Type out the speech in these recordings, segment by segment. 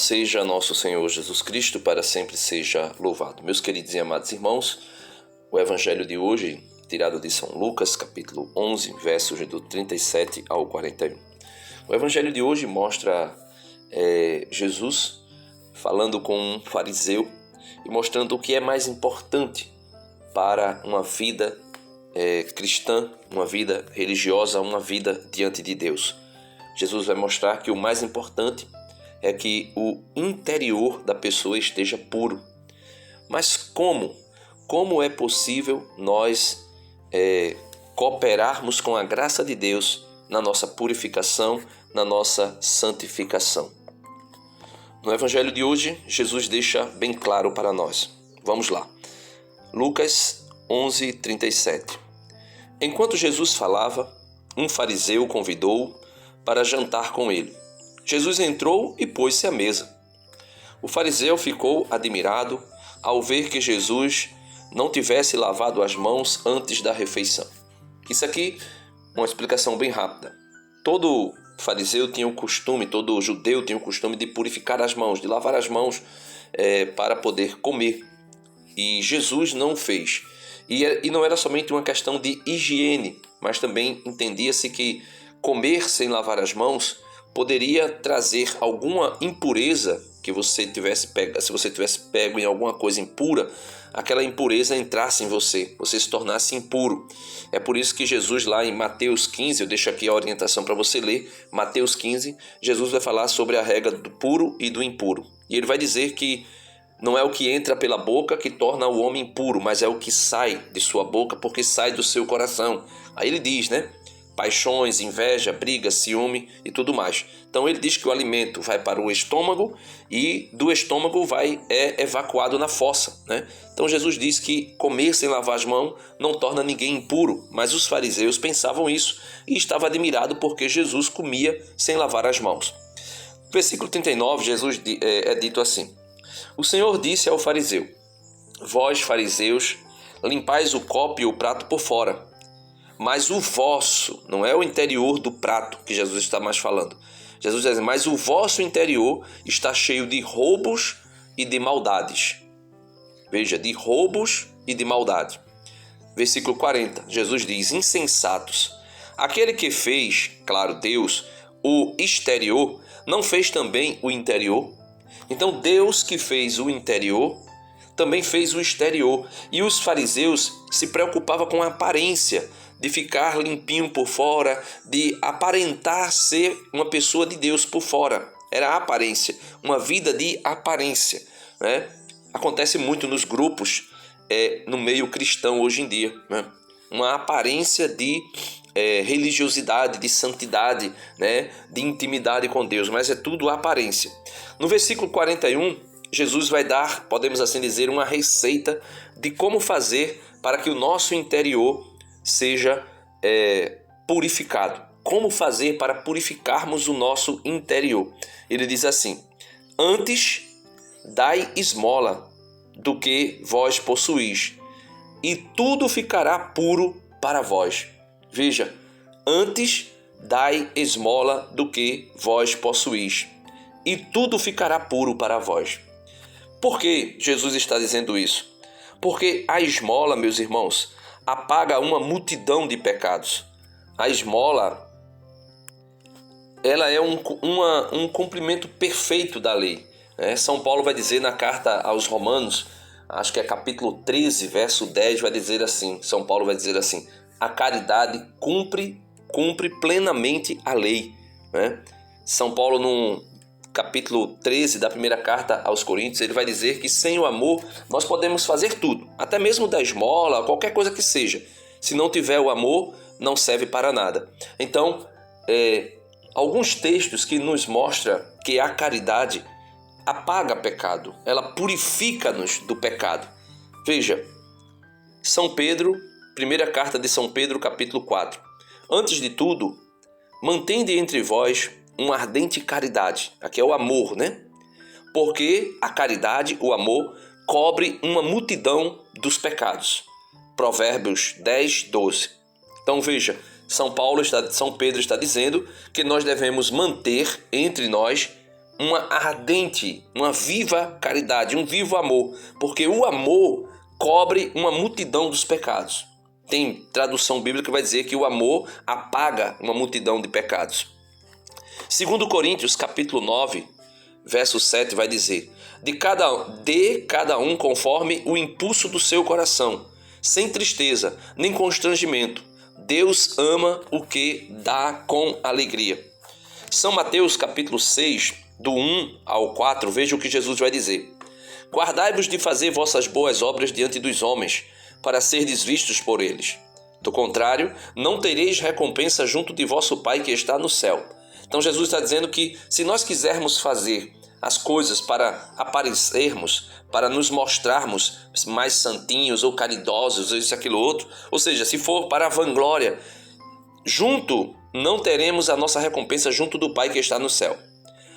seja nosso Senhor Jesus Cristo, para sempre seja louvado. Meus queridos e amados irmãos, o Evangelho de hoje, tirado de São Lucas, capítulo 11, versos do 37 ao 41. O Evangelho de hoje mostra Jesus falando com um fariseu e mostrando o que é mais importante para uma vida cristã, uma vida religiosa, uma vida diante de Deus. Jesus vai mostrar que o mais importante é que o interior da pessoa esteja puro. Mas como? Como é possível nós cooperarmos com a graça de Deus na nossa purificação, na nossa santificação? No Evangelho de hoje, Jesus deixa bem claro para nós. Vamos lá. Lucas 11, 37. Enquanto Jesus falava, um fariseu o convidou para jantar com ele. Jesus entrou e pôs-se à mesa. O fariseu ficou admirado ao ver que Jesus não tivesse lavado as mãos antes da refeição. Isso aqui é uma explicação bem rápida. Todo fariseu tinha o costume, todo judeu tinha o costume de purificar as mãos, de lavar as mãos para poder comer. E Jesus não fez. E não era somente uma questão de higiene, mas também entendia-se que comer sem lavar as mãos poderia trazer alguma impureza que você tivesse pego. Se você tivesse pego em alguma coisa impura, aquela impureza entrasse em você se tornasse impuro. É por isso que Jesus lá em Mateus 15, eu deixo aqui a orientação para você ler, Mateus 15, Jesus vai falar sobre a regra do puro e do impuro. E ele vai dizer que não é o que entra pela boca que torna o homem impuro, mas é o que sai de sua boca, porque sai do seu coração. Aí ele diz, paixões, inveja, briga, ciúme e tudo mais. Então ele diz que o alimento vai para o estômago e do estômago é evacuado na fossa. Então Jesus diz que comer sem lavar as mãos não torna ninguém impuro, mas os fariseus pensavam isso e estavam admirados porque Jesus comia sem lavar as mãos. No versículo 39, Jesus é dito assim: o Senhor disse ao fariseu: vós, fariseus, limpais o copo e o prato por fora, mas o vosso, não é o interior do prato que Jesus está mais falando. Jesus diz, mas o vosso interior está cheio de roubos e de maldades. Veja, de roubos e de maldade. Versículo 40, Jesus diz, insensatos, aquele que fez, claro, Deus, o exterior, não fez também o interior? Então Deus que fez o interior, também fez o exterior. E os fariseus se preocupavam com a aparência, de ficar limpinho por fora, de aparentar ser uma pessoa de Deus por fora. Era a aparência, uma vida de aparência. Acontece muito nos grupos, no meio cristão hoje em dia. Uma aparência de religiosidade, de santidade, de intimidade com Deus, mas é tudo aparência. No versículo 41, Jesus vai dar, podemos assim dizer, uma receita de como fazer para que o nosso interior seja purificado. Como fazer para purificarmos o nosso interior? Ele diz assim: antes dai esmola do que vós possuís, e tudo ficará puro para vós. Veja, antes dai esmola do que vós possuís, e tudo ficará puro para vós. Por que Jesus está dizendo isso? Porque a esmola, meus irmãos, apaga uma multidão de pecados. A esmola, ela é um cumprimento perfeito da lei. São Paulo vai dizer na carta aos Romanos, acho que é capítulo 13, verso 10, vai dizer assim, São Paulo vai dizer assim, a caridade cumpre plenamente a lei. São Paulo, no capítulo 13 da primeira carta aos Coríntios, ele vai dizer que sem o amor nós podemos fazer tudo, até mesmo da esmola, qualquer coisa que seja. Se não tiver o amor, não serve para nada. Então, alguns textos que nos mostram que a caridade apaga pecado, ela purifica-nos do pecado. Veja, São Pedro, primeira carta de São Pedro, capítulo 4. Antes de tudo, mantende entre vós uma ardente caridade. Aqui é o amor, Porque a caridade, o amor, cobre uma multidão dos pecados. Provérbios 10, 12. Então veja, São Pedro está dizendo que nós devemos manter entre nós uma ardente, uma viva caridade, um vivo amor, porque o amor cobre uma multidão dos pecados. Tem tradução bíblica que vai dizer que o amor apaga uma multidão de pecados. 2 Coríntios, capítulo 9, verso 7, vai dizer: Dê cada um conforme o impulso do seu coração, sem tristeza, nem constrangimento. Deus ama o que dá com alegria. São Mateus, capítulo 6, do 1 ao 4, veja o que Jesus vai dizer. Guardai-vos de fazer vossas boas obras diante dos homens, para serdes vistos por eles. Do contrário, não tereis recompensa junto de vosso Pai que está no céu. Então Jesus está dizendo que se nós quisermos fazer as coisas para aparecermos, para nos mostrarmos mais santinhos ou caridosos, ou isso, aquilo, outro, ou seja, se for para a vanglória, não teremos a nossa recompensa junto do Pai que está no céu.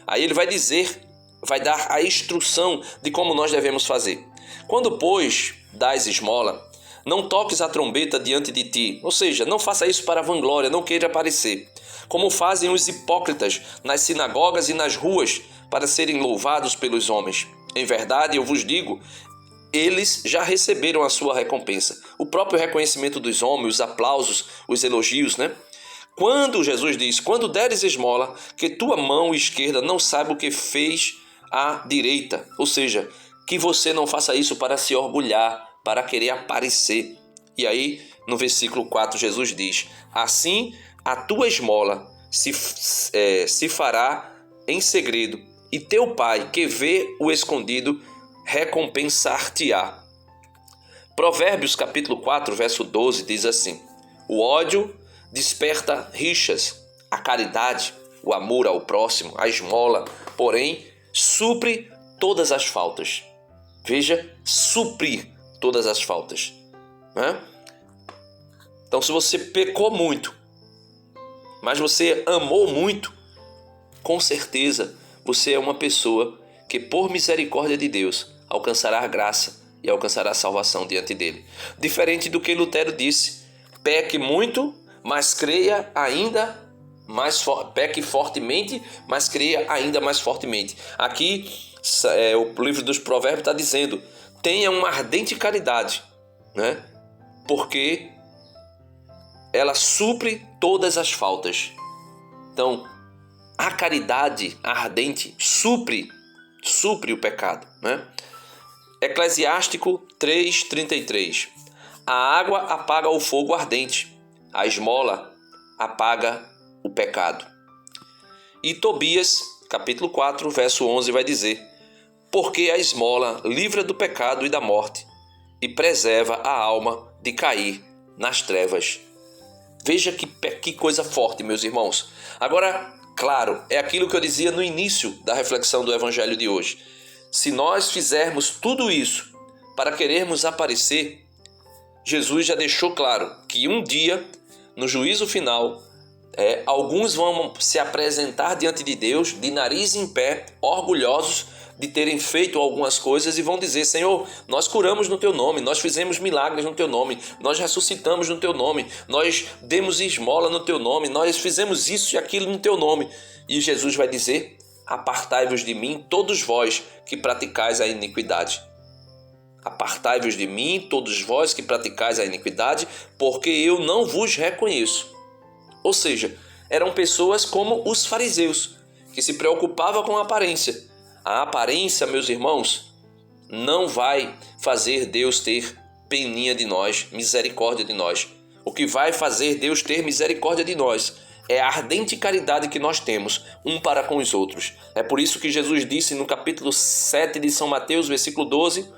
Aí ele vai dar a instrução de como nós devemos fazer. Quando, pois, dás esmola, não toques a trombeta diante de ti, ou seja, não faça isso para a vanglória, não queira aparecer, como fazem os hipócritas nas sinagogas e nas ruas, para serem louvados pelos homens. Em verdade, eu vos digo, eles já receberam a sua recompensa. O próprio reconhecimento dos homens, os aplausos, os elogios, né? Quando Jesus diz, quando deres esmola, que tua mão esquerda não saiba o que fez a direita. Ou seja, que você não faça isso para se orgulhar, para querer aparecer. E aí, no versículo 4, Jesus diz, assim a tua esmola se fará em segredo, e teu Pai, que vê o escondido, recompensar-te-á. Provérbios capítulo 4, verso 12 diz assim, o ódio desperta rixas, a caridade, o amor ao próximo, a esmola, porém, supre todas as faltas. Veja, suprir todas as faltas, né? Então, se você pecou muito, mas você amou muito, com certeza você é uma pessoa que, por misericórdia de Deus, alcançará a graça e alcançará a salvação diante dele. Diferente do que Lutero disse, peque muito, mas creia ainda mais forte. Peque fortemente, mas creia ainda mais fortemente. Aqui, o livro dos Provérbios está dizendo, tenha uma ardente caridade, né? Porque ela supre todas as faltas. Então, a caridade ardente supre o pecado, né? Eclesiástico 3:33. A água apaga o fogo ardente, a esmola apaga o pecado. E Tobias, capítulo 4, verso 11 vai dizer, porque a esmola livra do pecado e da morte e preserva a alma de cair nas trevas. Veja que coisa forte, meus irmãos. Agora, claro, é aquilo que eu dizia no início da reflexão do Evangelho de hoje. Se nós fizermos tudo isso para querermos aparecer, Jesus já deixou claro que um dia, no juízo final, alguns vão se apresentar diante de Deus de nariz em pé, orgulhosos de terem feito algumas coisas e vão dizer, Senhor, nós curamos no Teu nome, nós fizemos milagres no Teu nome, nós ressuscitamos no Teu nome, nós demos esmola no Teu nome, nós fizemos isso e aquilo no Teu nome. E Jesus vai dizer, apartai-vos de mim, todos vós que praticais a iniquidade. Apartai-vos de mim, todos vós que praticais a iniquidade, porque eu não vos reconheço. Ou seja, eram pessoas como os fariseus, que se preocupavam com a aparência. A aparência, meus irmãos, não vai fazer Deus ter peninha de nós, misericórdia de nós. O que vai fazer Deus ter misericórdia de nós é a ardente caridade que nós temos um para com os outros. É por isso que Jesus disse no capítulo 7 de São Mateus, versículo 12,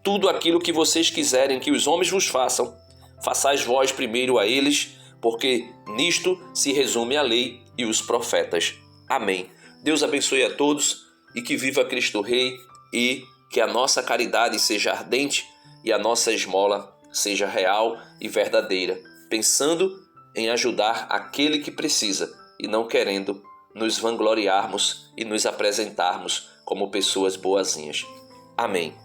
tudo aquilo que vocês quiserem que os homens vos façam, façais vós primeiro a eles, porque nisto se resume a lei e os profetas. Amém. Deus abençoe a todos e que viva Cristo Rei e que a nossa caridade seja ardente e a nossa esmola seja real e verdadeira, pensando em ajudar aquele que precisa e não querendo nos vangloriarmos e nos apresentarmos como pessoas boazinhas. Amém.